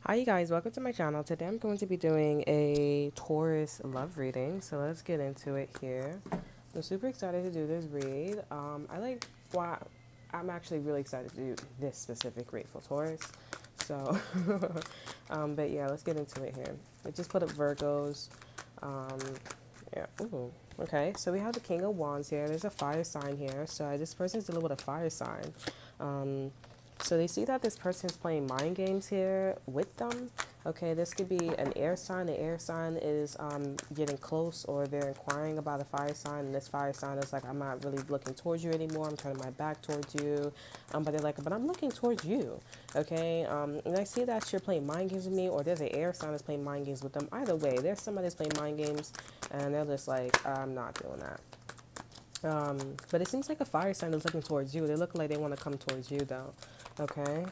Hi you guys, welcome to my channel. Today I'm going to be doing a Taurus love reading, so let's get into it here. I'm super excited to do this read. I'm actually really excited to do this specific read for Taurus. So, but yeah, let's get into it here. I just put up Virgos. Um, yeah, ooh. Okay, so we have the King of Wands here. There's a fire sign here. So this person's dealing with a fire sign. Um, so they see that this person is playing mind games here with them. Okay, this could be an air sign. The air sign is getting close, or they're inquiring about a fire sign. And this fire sign is like, I'm not really looking towards you anymore. I'm turning my back towards you. But they're like, but I'm looking towards you. Okay, and I see that you're playing mind games with me, or there's an air sign that's playing mind games with them. Either way, there's somebody that's playing mind games, and they're just like, I'm not doing that. But it seems like a fire sign is looking towards you. They look like they want to come towards you, though. Okay.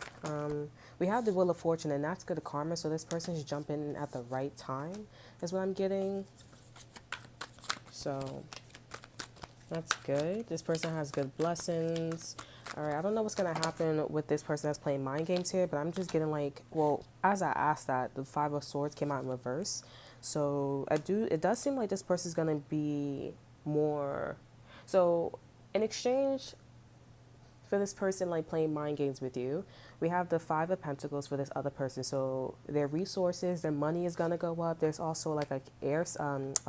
We have the Wheel of Fortune, and that's good karma. So this person is jumping at the right time, is what I'm getting. So that's good. This person has good blessings. All right. I don't know what's gonna happen with this person that's playing mind games here, but I'm just getting like, well, as I asked that, the Five of Swords came out in reverse. So It does seem like this person's gonna be more. So in exchange for this person like playing mind games with you, we have the Five of Pentacles for this other person. So their resources, their money is gonna go up. There's also like a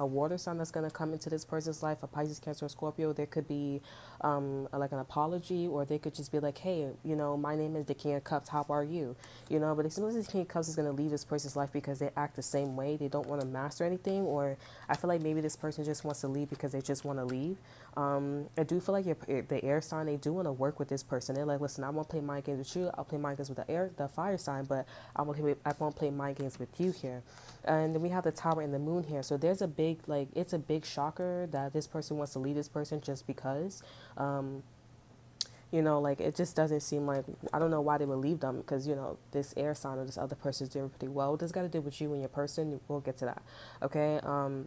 water sign that's gonna come into this person's life, a Pisces, Cancer, or Scorpio. There could be like an apology, or they could just be like, hey, my name is the King of Cups. How are you? But as soon as the King of Cups is gonna leave this person's life because they act the same way, they don't want to master anything, or I feel like maybe this person just wants to leave because they just want to leave. I do feel like the air sign, they do want to work with this person. They're like, listen, I won't play mind games with you. I'll play mind games with the fire sign, but I won't play mind games with you here. And then we have the Tower and the Moon here. So there's a big, like, it's a big shocker that this person wants to leave this person just because. Like it just doesn't seem like, I don't know why they would leave them, because this air sign or this other person is doing pretty well. This got to do with you and your person. We'll get to that. Okay.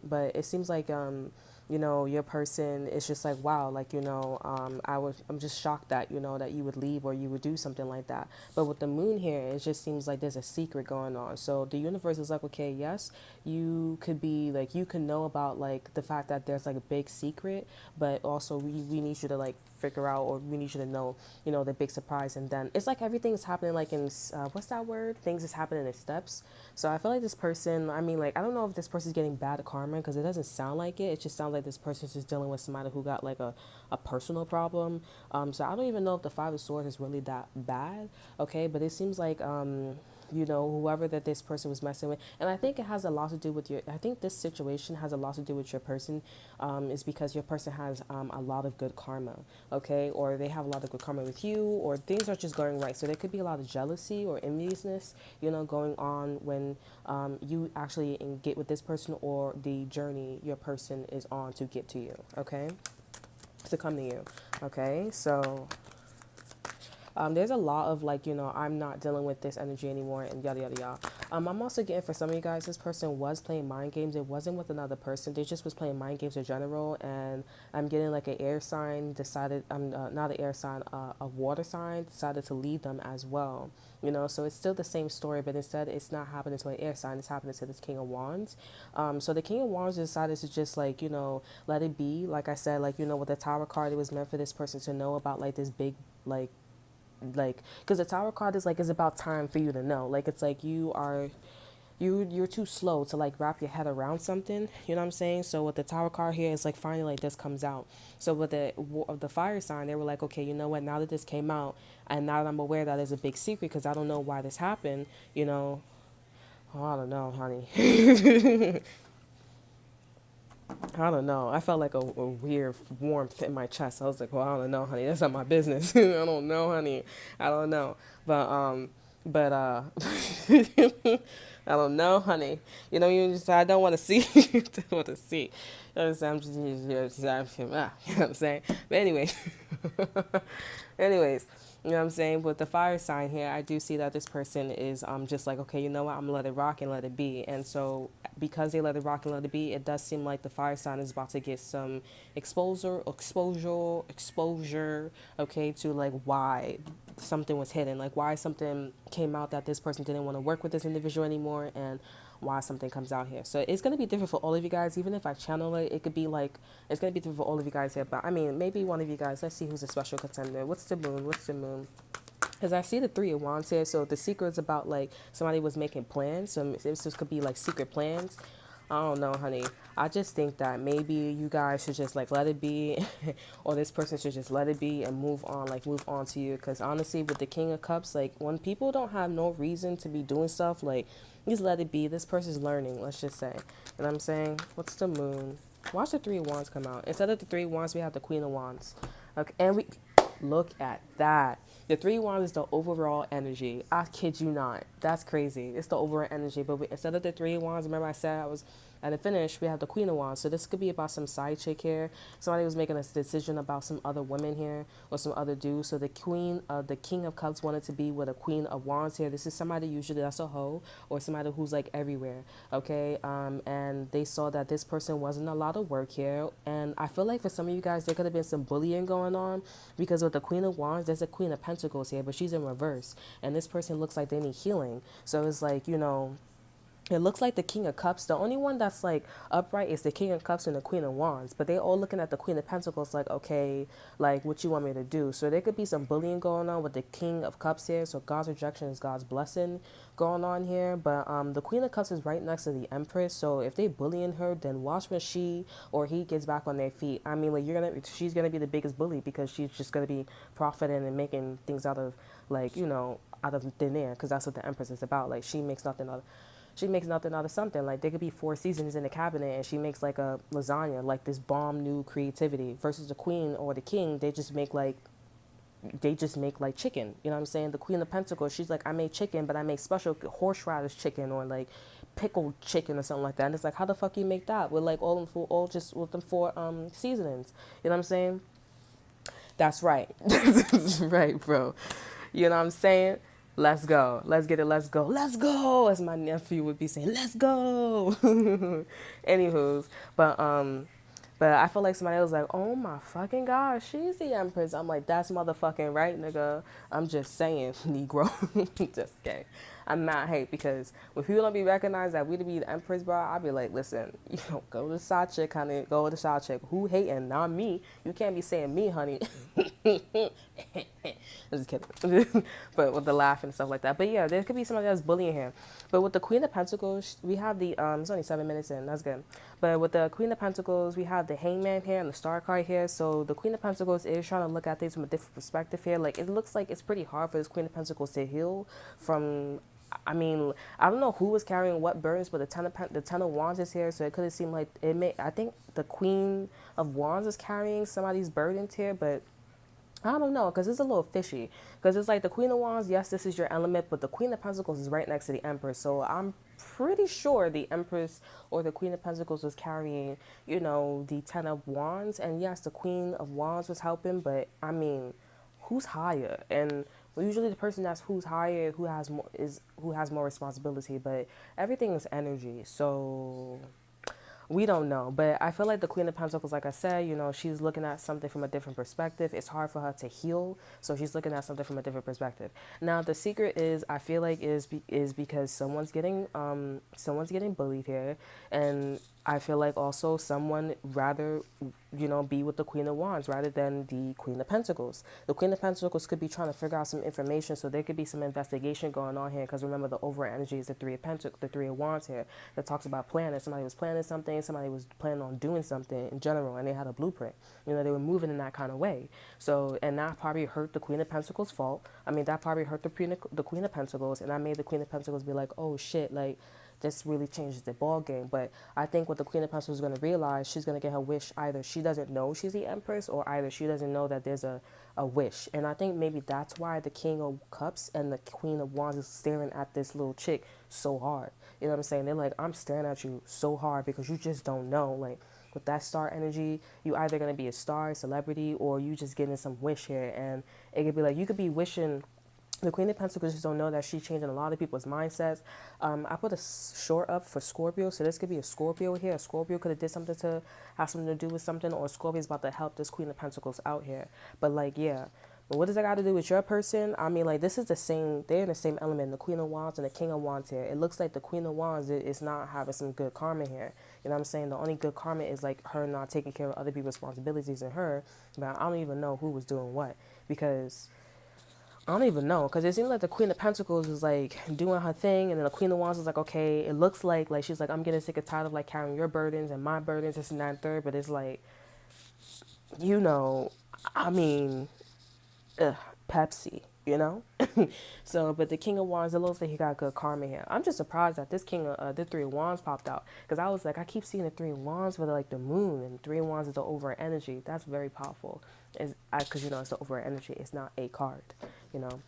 But it seems like your person is just like, wow, like, I'm just shocked that, that you would leave or you would do something like that. But with the moon here, it just seems like there's a secret going on. So the universe is like, okay, yes, you could be like, you can know about like the fact that there's like a big secret, but also we need you to like figure out, or we need you to know, the big surprise. And then it's like everything is happening like in, what's that word? Things is happening in steps. So I feel like this person, I mean, like, I don't know if this person's getting bad karma, because it doesn't sound like it. It just sounds like this person's just dealing with somebody who got like a personal problem. So I don't even know if the Five of Swords is really that bad. Okay. But it seems like, whoever that this person was messing with. And I think it has a lot to do with I think this situation has a lot to do with your person, is because your person has a lot of good karma, okay? Or they have a lot of good karma with you, or things are just going right. So there could be a lot of jealousy or enviousness, going on when you actually get with this person, or the journey your person is on to get to you, okay? To come to you, okay? So there's a lot of like, I'm not dealing with this energy anymore, and yada yada yada. I'm also getting, for some of you guys, this person was playing mind games. It wasn't with another person. They just was playing mind games in general. And I'm getting like an air sign decided, not an air sign, a water sign decided to lead them as well. So it's still the same story, but instead it's not happening to an air sign. It's happening to this King of Wands. So the King of Wands decided to just like, let it be. Like I said, like, with the Tower card, it was meant for this person to know about like this big, like because the Tower card is like, it's about time for you to know, like, it's like you're too slow to like wrap your head around something, you know what I'm saying? So with the Tower card here, it's like finally like this comes out. So with the fire sign, they were like, okay, you know what, now that this came out, and now that I'm aware that it's a big secret, because I don't know why this happened, oh, I don't know, honey. I don't know. I felt like a weird warmth in my chest. I was like, well, I don't know, honey. That's not my business. I don't know, honey. I don't know. But I don't know, honey. You just, I don't want to see. Don't want to see. I'm just, you know what I'm saying? But anyway, anyways, you know what I'm saying? With the fire sign here, I do see that this person is just like, okay, you know what? I'm gonna let it rock and let it be. And so because they let it rock and let it be, it does seem like the fire sign is about to get some exposure, okay, to like why something was hidden, like why something came out that this person didn't want to work with this individual anymore, and why something comes out here. So it's going to be different for all of you guys. Even if I channel it, it could be like, it's going to be different for all of you guys here. But I mean, maybe one of you guys, let's see who's a special contender. What's the moon? What's the moon? Because I see the Three of Wands here. So the secret is about like somebody was making plans. So this could be like secret plans. I don't know, honey. I just think that maybe you guys should just like let it be, or this person should just let it be and move on, like move on to you. Because honestly, with the King of Cups, like when people don't have no reason to be doing stuff, like just let it be. This person's learning, let's just say. And I'm saying, what's the moon? Watch the Three of Wands come out. Instead of the Three of Wands, we have the Queen of Wands. Okay, and we look at that. The Three of Wands is the overall energy. I kid you not. That's crazy. It's the overall energy. But instead of the Three of Wands, remember I said I was at the finish, we have the Queen of Wands. So this could be about some side chick here. Somebody was making a decision about some other women here or some other dude. So the King of Cups wanted to be with a Queen of Wands here. This is somebody usually that's a hoe or somebody who's like everywhere. Okay. And they saw that this person wasn't allowed to work here. And I feel like for some of you guys, there could have been some bullying going on because with the Queen of Wands, there's a Queen of Pentacles here, but she's in reverse. And this person looks like they need healing. So it's like, you know, it looks like the King of Cups. The only one that's like upright is the King of Cups and the Queen of Wands. But they all looking at the Queen of Pentacles like, okay, like what you want me to do? So there could be some bullying going on with the King of Cups here. So God's rejection is God's blessing going on here. But the Queen of Cups is right next to the Empress. So if they bullying her, then watch when she or he gets back on their feet. I mean, like she's gonna be the biggest bully because she's just gonna be profiting and making things out of like, you know, out of thin air, because that's what the Empress is about. Like she makes nothing out of something. Like there could be 4 seasons in the cabinet and she makes like a lasagna, like this bomb new creativity, versus the queen or the king, they just make like chicken. You know what I'm saying? The Queen of Pentacles, she's like, I made chicken, but I make special horseradish chicken or like pickled chicken or something like that. And it's like, how the fuck you make that with like all just with them 4 seasonings? You know what I'm saying? That's right. That's right, bro. You know what I'm saying? Let's go. Let's get it. Let's go. Let's go. As my nephew would be saying, let's go. Anywho's, but I feel like somebody was like, oh my fucking gosh, she's the Empress. I'm like, that's motherfucking right, nigga. I'm just saying, Negro. Just kidding. I'm not hate because when people don't be recognized that we to be the Empress, bro, I'll be like, listen, you know, go to the side chick, honey. Go to the side chick. Who hating? Not me. You can't be saying me, honey. I'm just kidding. But with the laugh and stuff like that. But yeah, there could be somebody that's bullying him. But with the Queen of Pentacles, we have the, it's only 7 minutes in. That's good. But with the Queen of Pentacles, we have the Hangman here and the Star card here. So the Queen of Pentacles is trying to look at things from a different perspective here. Like, it looks like it's pretty hard for this Queen of Pentacles to heal from, I mean, I don't know who was carrying what burdens, but the Ten of Wands is here, so it could have seemed like it may. I think the Queen of Wands is carrying somebody's burdens here, but I don't know, because it's a little fishy. Because it's like the Queen of Wands, yes, this is your element, but the Queen of Pentacles is right next to the Empress. So I'm pretty sure the Empress or the Queen of Pentacles was carrying, you know, the Ten of Wands. And yes, the Queen of Wands was helping, but I mean, who's higher? And usually the person that's who's higher, who has more responsibility. But everything is energy, so we don't know. But I feel like the Queen of Pentacles, like I said, you know, she's looking at something from a different perspective. It's hard for her to heal, so she's looking at something from a different perspective. Now the secret is, I feel like is because someone's getting bullied here, and I feel like also someone rather, you know, be with the Queen of Wands rather than the Queen of Pentacles. The Queen of Pentacles could be trying to figure out some information, so there could be some investigation going on here. Because remember, the overall energy is the the Three of Wands here, that talks about planning. Somebody was planning something, somebody was planning on doing something in general, and they had a blueprint. You know, they were moving in that kind of way. So, and that probably hurt the Queen of Pentacles' fault. I mean, that probably hurt the Queen of Pentacles, and that made the Queen of Pentacles be like, oh shit, like, this really changes the ball game. But I think what the Queen of Pentacles is going to realize, she's going to get her wish. Either she doesn't know she's the Empress, or either she doesn't know that there's a wish. And I think maybe that's why the King of Cups and the Queen of Wands is staring at this little chick so hard. You know what I'm saying? They're like, I'm staring at you so hard because you just don't know. Like, with that star energy, you either going to be a star, celebrity, or you just getting some wish here. And it could be like, you could be wishing. The Queen of Pentacles just don't know that she's changing a lot of people's mindsets. I put a short up for Scorpio, so this could be a Scorpio here. A Scorpio could have did something to have something to do with something, or Scorpio's about to help this Queen of Pentacles out here. But like, yeah, But what does that got to do with your person? I mean, like, this is the same, they're in the same element, the Queen of Wands and the King of Wands here. It looks like the Queen of Wands is not having some good karma here. You know what I'm saying? The only good karma is like her not taking care of other people's responsibilities and her. But I don't even know who was doing what, because I don't even know, because it seems like the Queen of Pentacles was like doing her thing, and then the Queen of Wands was like, okay, it looks like she's like, I'm getting sick and tired of like carrying your burdens and my burdens, this and that and third. But it's like, you know, I mean, ugh, Pepsi, you know? So, but the King of Wands, it looks like he got good karma here. I'm just surprised that this King of, the Three of Wands popped out. Because I was like, I keep seeing the Three of Wands with like the moon, and Three of Wands is the over energy. That's very powerful. Because, you know, it's the over energy. It's not a card, you know?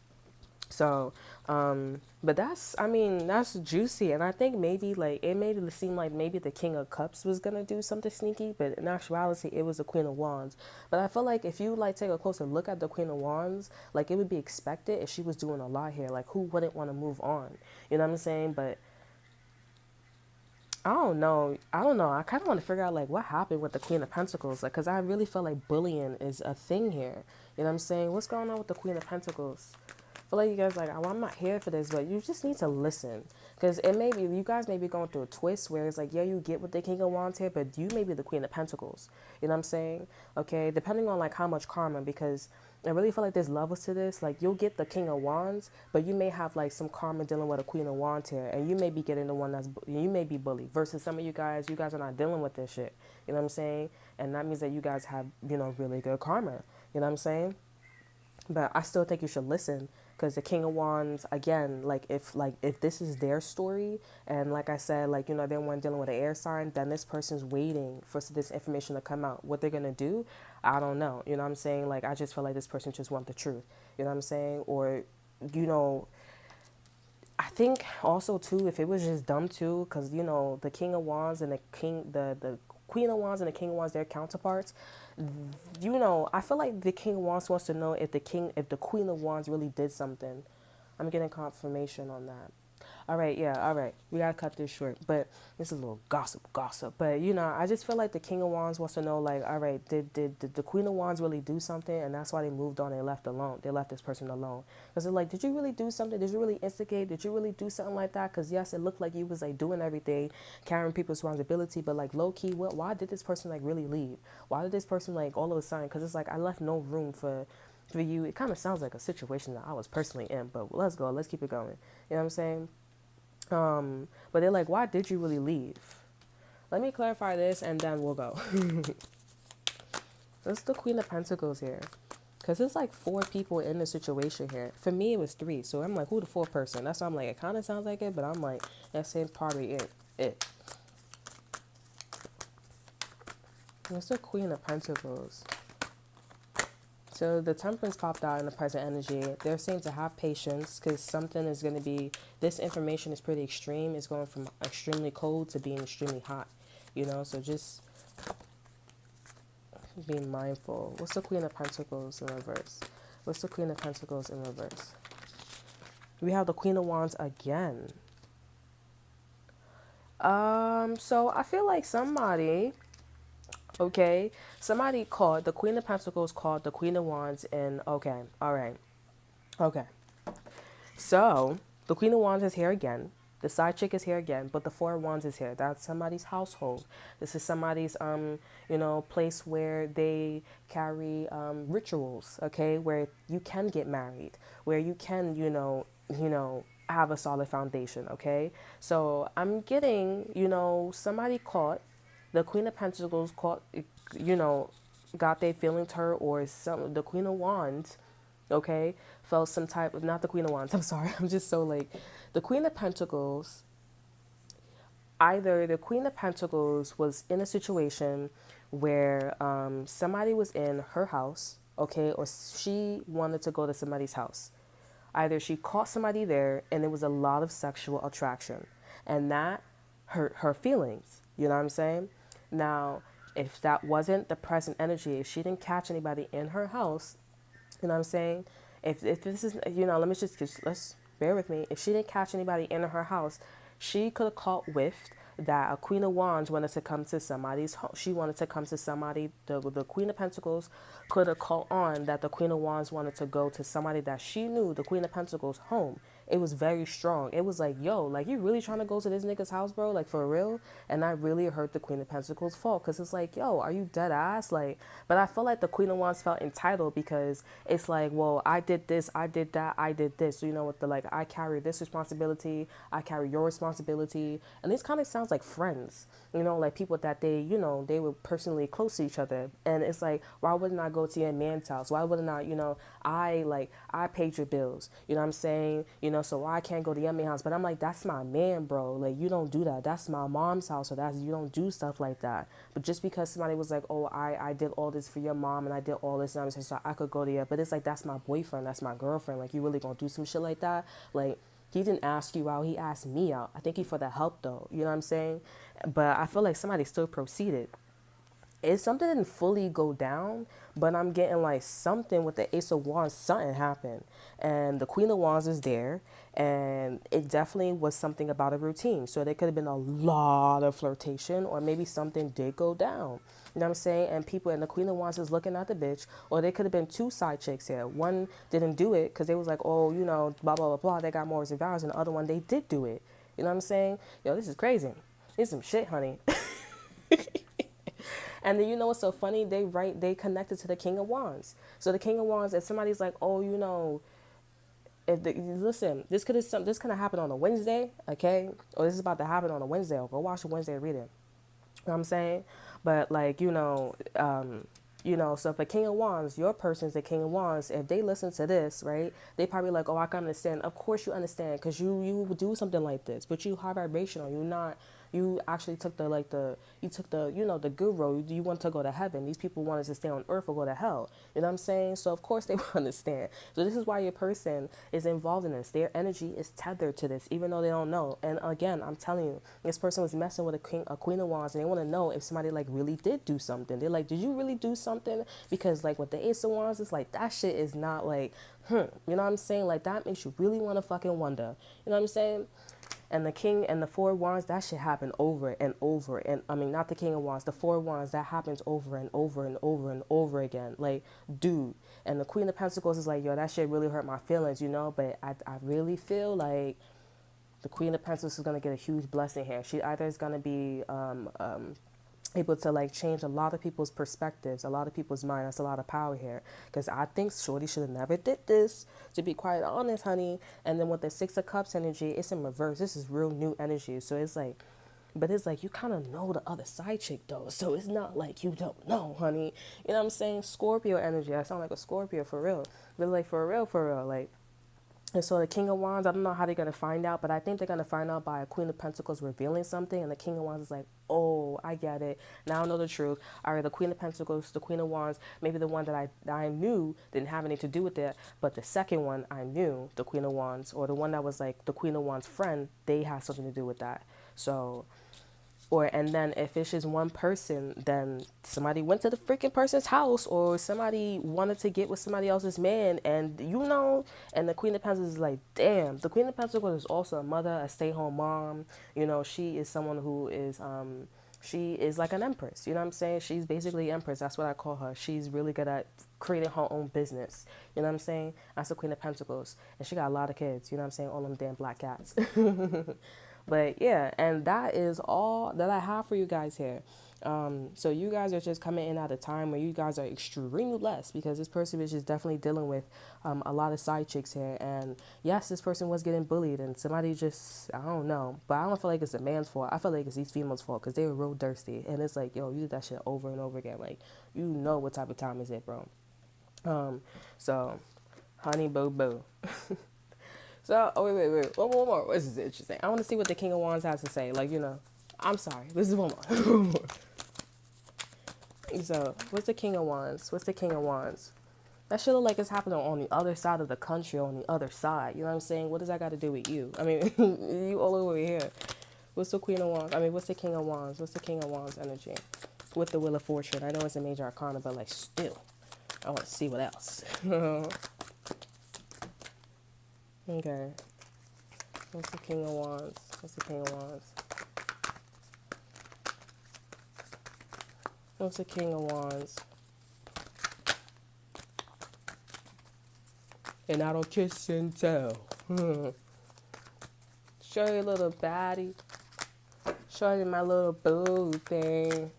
So, but that's, I mean, that's juicy. And I think maybe like it made it seem like maybe the King of Cups was gonna do something sneaky, but in actuality, it was the Queen of Wands. But I feel like if you like take a closer look at the Queen of Wands, like it would be expected if she was doing a lot here. Like who wouldn't want to move on? You know what I'm saying? But I don't know. I don't know. I kind of want to figure out like what happened with the Queen of Pentacles, like because I really feel like bullying is a thing here. You know what I'm saying? What's going on with the Queen of Pentacles? I feel like you guys like, oh, I'm not here for this, but you just need to listen, because it may be you guys may be going through a twist where it's like, yeah, you get what the King of Wands here, but you may be the Queen of Pentacles. You know what I'm saying? Okay, depending on like how much karma, because I really feel like there's levels to this. Like you'll get the King of Wands, but you may have like some karma dealing with a Queen of Wands here, and you may be getting the one that's you may be bullied. Versus some of you guys are not dealing with this shit. You know what I'm saying? And that means that you guys have, you know, really good karma. You know what I'm saying? But I still think you should listen, because the King of Wands, again, like if this is their story, and like I said, like, you know, they weren't dealing with an air sign, then this person's waiting for this information to come out. What they're gonna do, I don't know. You know what I'm saying? Like I just feel like this person just want the truth. You know what I'm saying? Or, you know, I think also too, if it was just dumb too, because you know the King of Wands and the Queen of Wands and the King of Wands, their counterparts. You know, I feel like the King of Wands wants to know if the Queen of Wands really did something. I'm getting confirmation on that. All right, yeah, all right. We gotta cut this short, but this is a little gossip. But you know, I just feel like the King of Wands wants to know, like, all right, did the Queen of Wands really do something? And that's why they moved on. They left alone. They left this person alone, because they're like, did you really do something? Did you really instigate? Did you really do something like that? Because yes, it looked like you was like doing everything, carrying people's responsibility, but like low key, what? Why did this person like really leave? Why did this person like all of a sudden? Because it's like I left no room for you. It kind of sounds like a situation that I was personally in, but let's go. Let's keep it going. You know what I'm saying? But they're like, why did you really leave? Let me clarify this and then we'll go. That's the Queen of Pentacles here. Because it's like 4 people in the situation here. For me, it was 3. So I'm like, who the 4th person? That's why I'm like, it kind of sounds like it, but I'm like, that same probably it. That's the Queen of Pentacles. So the Temperance popped out in the present energy. They're saying to have patience, because something is going to be, this information is pretty extreme. It's going from extremely cold to being extremely hot, you know, so just being mindful. What's the Queen of Pentacles in reverse? What's the Queen of Pentacles in reverse? We have the Queen of Wands again. So I feel like somebody called the Queen of Pentacles, called the Queen of Wands, and okay, all right, okay. So the Queen of Wands is here again. The side chick is here again, but the Four of Wands is here. That's somebody's household. This is somebody's you know, place where they carry rituals, okay, where you can get married, where you can, you know, have a solid foundation, okay? So I'm getting, you know, somebody caught the Queen of Pentacles, caught, you know, got their feelings hurt, or some the Queen of Wands, okay, felt some type of, not the Queen of Wands, I'm sorry, I'm just so like, the Queen of Pentacles, either the Queen of Pentacles was in a situation where somebody was in her house, okay, or she wanted to go to somebody's house. Either she caught somebody there and there was a lot of sexual attraction, and that hurt her feelings, you know what I'm saying? Now, if that wasn't the present energy, if she didn't catch anybody in her house, you know what I'm saying? If this is, you know, let's bear with me. If she didn't catch anybody in her house, she could have caught whiffed that a Queen of Wands wanted to come to somebody's home. She wanted to come to somebody. The Queen of Pentacles could have called on that the Queen of Wands wanted to go to somebody that she knew, the Queen of Pentacles, home. It was very strong. It was like, yo, like, you really trying to go to this nigga's house, bro? Like, for real? And I really hurt the Queen of Pentacles' fault, because it's like, yo, are you dead ass? Like, but I feel like the Queen of Wands felt entitled, because it's like, well, I did this, I did that, I did this. So, you know what, the, like, I carry this responsibility, I carry your responsibility. And this kind of sounds like friends, you know, like people that they, you know, they were personally close to each other. And it's like, why wouldn't I go to your man's house? Why wouldn't I, you know, I paid your bills, you know what I'm saying? You know, so I can't go to your man's house. But I'm like, that's my man, bro. Like, you don't do that. That's my mom's house. So that's, you don't do stuff like that. But just because somebody was like, oh, I did all this for your mom and I did all this, and I'm saying, so I could go to you. But it's like, that's my boyfriend. That's my girlfriend. Like, you really gonna do some shit like that? Like, he didn't ask you out. He asked me out. I thank you for the help, though. You know what I'm saying? But I feel like somebody still proceeded. It's something didn't fully go down, but I'm getting like something with the Ace of Wands, something happened. And the Queen of Wands is there, and it definitely was something about a routine. So there could have been a lot of flirtation, or maybe something did go down. You know what I'm saying? And people, and the Queen of Wands is looking at the bitch, or there could have been two side chicks here. One didn't do it because they was like, oh, you know, blah, blah, blah, blah. They got morals and values, and the other one, they did do it. You know what I'm saying? Yo, this is crazy. This is some shit, honey. And then, you know what's so funny? They connected to the King of Wands. So the King of Wands, if somebody's like, oh, you know, listen, this could have happened on a Wednesday, okay? Or this is about to happen on a Wednesday. Or go watch a Wednesday reading. You know what I'm saying? But like, so if a King of Wands, your person's the King of Wands, if they listen to this, right, they probably like, oh, I can understand. Of course you understand, because you would do something like this, but you high vibrational. You actually took the good road. You want to go to heaven. These people wanted to stay on earth or go to hell. You know what I'm saying? So of course they will understand. So this is why your person is involved in this. Their energy is tethered to this, even though they don't know. And again, I'm telling you, this person was messing with a Queen of Wands, and they want to know if somebody like really did do something. They're like, did you really do something? Because like with the Ace of Wands, it's like that shit is not like, you know what I'm saying? Like that makes you really want to fucking wonder. You know what I'm saying? And the King and the Four of Wands, that shit happened over and over. And I mean, not the King of Wands, the Four of Wands, that happens over and over and over and over again. Like, dude. And the Queen of Pentacles is like, yo, that shit really hurt my feelings, you know? But I really feel like the Queen of Pentacles is going to get a huge blessing here. She either is going to be able to like change a lot of people's perspectives, a lot of people's mind. That's a lot of power here, because I think Shorty should have never did this, to be quite honest, honey. And then with the Six of Cups energy, it's in reverse. This is real new energy. So it's like, but it's like you kind of know the other side chick though, so it's not like you don't know, honey. You know what I'm saying? Scorpio energy. I sound like a Scorpio for real, but like for real, like. And so the King of Wands, I don't know how they're going to find out, but I think they're going to find out by a Queen of Pentacles revealing something. And the King of Wands is like, oh, I get it. Now I know the truth. All right, the Queen of Pentacles, the Queen of Wands, maybe the one that I knew didn't have anything to do with it. But the second one I knew, the Queen of Wands, or the one that was like the Queen of Wands' friend, they had something to do with that. So... and then if it's just one person, then somebody went to the freaking person's house, or somebody wanted to get with somebody else's man, and and the Queen of Pentacles is like, damn. The Queen of Pentacles is also a mother, a stay-home mom. You know, she is someone who is she is like an empress. You know what I'm saying? She's basically empress. That's what I call her. She's really good at creating her own business. You know what I'm saying? That's the Queen of Pentacles, and she got a lot of kids. You know what I'm saying? All them damn black cats. But yeah, and that is all that I have for you guys here. So you guys are just coming in at a time where you guys are extremely blessed, because this person is just definitely dealing with a lot of side chicks here. And yes, this person was getting bullied, and somebody just, I don't know, but I don't feel like it's a man's fault. I feel like it's these females' fault, because they were real thirsty. And it's like, yo, you did that shit over and over again. Like, you know what type of time is it, bro? So, honey boo boo. So, oh, wait. One more. This is interesting. I want to see what the King of Wands has to say. Like, you know, I'm sorry. This is one more. One more. So, what's the King of Wands? What's the King of Wands? That shit look like it's happening on the other side of the country, on the other side. You know what I'm saying? What does that got to do with you? I mean, you all over here. What's the Queen of Wands? I mean, what's the King of Wands? What's the King of Wands energy? With the Wheel of Fortune. I know it's a major arcana, but like, still, I want to see what else. Okay. What's the King of Wands? What's the King of Wands? What's the King of Wands? And I don't kiss and tell. Shorty little baddie. Shorty my little boo thing.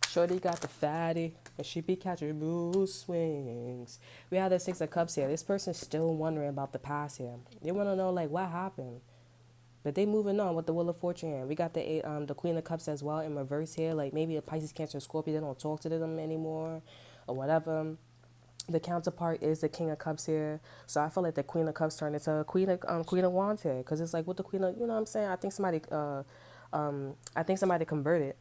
Shorty got the fatty. And she be catching mood swings. We have the Six of Cups here. This person's still wondering about the past here. They want to know, like, what happened? But they moving on with the Wheel of Fortune here. We got the Queen of Cups as well in reverse here. Like, maybe a Pisces, Cancer, Scorpio. They don't talk to them anymore or whatever. The counterpart is the King of Cups here. So I feel like the Queen of Cups turned into a Queen of Wands here. Because it's like with the Queen of, you know what I'm saying? I think somebody converted.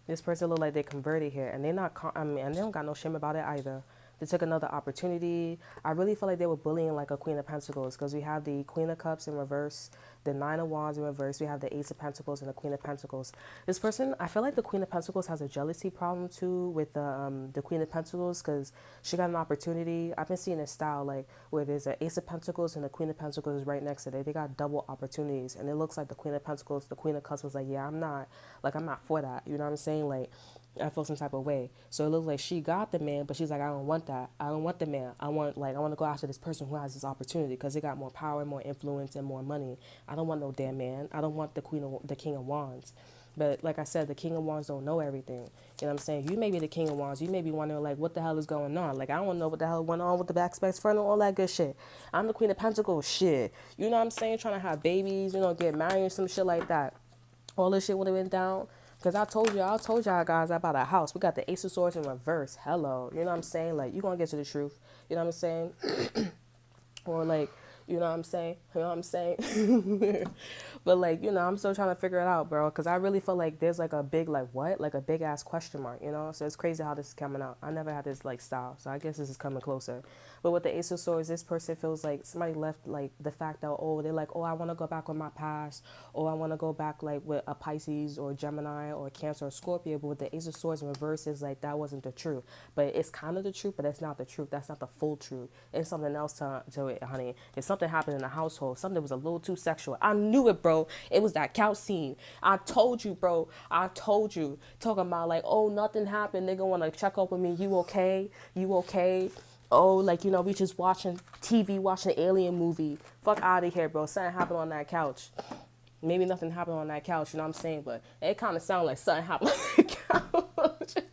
This person look like they converted here, and they're not. And they don't got no shame about it either. They took another opportunity. I really feel like they were bullying like a Queen of Pentacles because we have the Queen of Cups in reverse, the Nine of Wands in reverse. We have the Ace of Pentacles and the Queen of Pentacles. This person, I feel like the Queen of Pentacles has a jealousy problem too with the Queen of Pentacles because she got an opportunity. I've been seeing this style like where there's an Ace of Pentacles and the Queen of Pentacles is right next to it. They got double opportunities, and it looks like the Queen of Pentacles, the Queen of Cups was like, yeah, I'm not for that. You know what I'm saying? Like, I feel some type of way. So it looks like she got the man, but she's like, I don't want that. I don't want the man. I want to go after this person who has this opportunity because they got more power, more influence, and more money. I don't want no damn man. I don't want the King of Wands. But like I said, the King of Wands don't know everything. You know what I'm saying? You may be the King of Wands. You may be wondering like, what the hell is going on? Like, I don't know what the hell went on with the backspace front and all that good shit. I'm the Queen of Pentacles. Shit. You know what I'm saying? Trying to have babies. You know, get married and some shit like that. All this shit would have been down. Because I told y'all guys about a house. We got the Ace of Swords in reverse. Hello. You know what I'm saying? Like, you going to get to the truth. You know what I'm saying? Or like, you know what I'm saying? You know what I'm saying? But like, you know, I'm still trying to figure it out, bro. Because I really feel like there's like a big, like, what? Like a big ass question mark, you know? So it's crazy how this is coming out. I never had this like style. So I guess this is coming closer. But with the Ace of Swords, this person feels like somebody left like the fact that, oh, they're like, oh, I want to go back with my past. Or I want to go back like with a Pisces or Gemini or Cancer or Scorpio. But with the Ace of Swords in reverse, is like that wasn't the truth. But it's kind of the truth, but that's not the truth. That's not the full truth. It's something else to it, honey. It's something happened in the household. Something was a little too sexual. I knew it, bro. It was that couch scene. I told you, bro. I told you. Talking about like, oh, nothing happened. Nigga want to check up with me. You okay? You okay? Oh, like, you know, we just watching TV, watching an alien movie. Fuck out of here, bro. Something happened on that couch. Maybe nothing happened on that couch, you know what I'm saying? But it kind of sounded like something happened on the couch.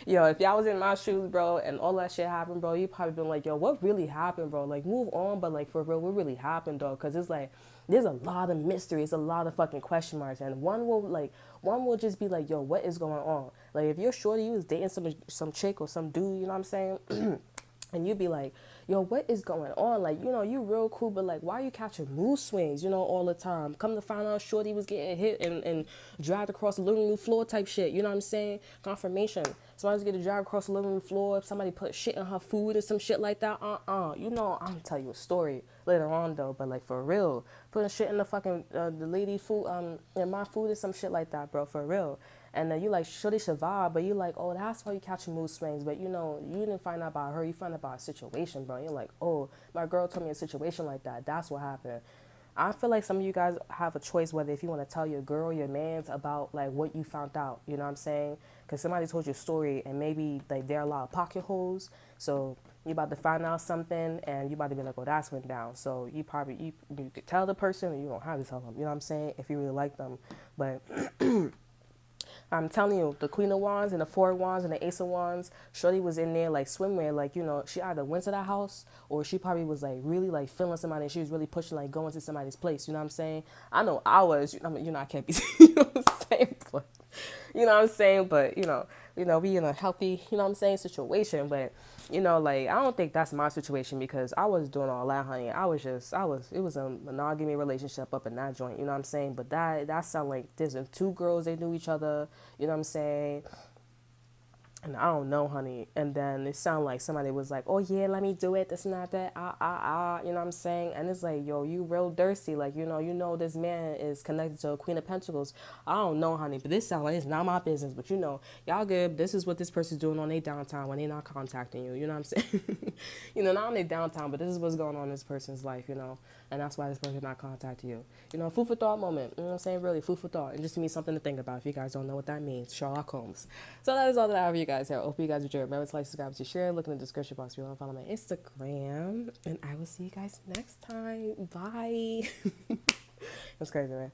Yo, if y'all was in my shoes, bro, and all that shit happened, bro, you probably been like, yo, what really happened, bro? Like, move on, but like, for real, what really happened, though? Because it's like, there's a lot of mysteries, a lot of fucking question marks, and one will just be like, yo, what is going on? Like, if you're shorty, you was dating some chick or some dude, you know what I'm saying? And you'd be like, yo, what is going on? Like, you know, you real cool, but like, why are you catching mood swings, you know, all the time? Come to find out shorty was getting hit and dragged across the living room floor type shit, you know what I'm saying? Confirmation. Somebody's getting dragged across the living room floor. If somebody put shit in her food or some shit like that, You know, I'm gonna tell you a story later on, though, but like, for real. Putting shit in the fucking, the lady food, in my food or some shit like that, bro, for real. And then you like, should they survive? But you like, oh, that's why you catching mood swings. But you know, you didn't find out about her. You found out about a situation, bro. You're like, oh, my girl told me a situation like that. That's what happened. I feel like some of you guys have a choice whether if you want to tell your girl, your man's about like what you found out. You know what I'm saying? Because somebody told you a story and maybe like there are a lot of pocket holes. So you about to find out something and you about to be like, oh, that's went down. So you probably, you could tell the person or you don't have to tell them. You know what I'm saying? If you really like them. But I'm telling you, the Queen of Wands and the Four of Wands and the Ace of Wands, Shorty was in there like swimwear, like, you know, she either went to that house or she probably was like really like feeling somebody and she was really pushing like going to somebody's place, you know what I'm saying? I know I was, I mean, you know, I can't be, you know what I'm saying, but, you know what I'm saying, but, we in a healthy, you know what I'm saying, situation, but, you know, like, I don't think that's my situation because I was doing all that, honey. It was a monogamy relationship up in that joint, you know what I'm saying? But that sound like there's two girls, they knew each other, you know what I'm saying? And I don't know, honey. And then it sounded like somebody was like, oh, yeah, let me do it. This and that. You know what I'm saying? And it's like, yo, you real thirsty. Like, this man is connected to a Queen of Pentacles. I don't know, honey. But this sounds like it's not my business. But, y'all good. This is what this person's doing on their downtime when they're not contacting you. You know what I'm saying? Not on their downtime, but this is what's going on in this person's life, And that's why this person's not contacting you. Food for thought moment. You know what I'm saying? Really, food for thought. And just to me, something to think about if you guys don't know what that means. Sherlock Holmes. So that is all that I have for you guys here. I hope you guys enjoyed. Remember to like, subscribe, to share. Look in the description box if you want to follow my Instagram. And I will see you guys next time. Bye. That's crazy, right?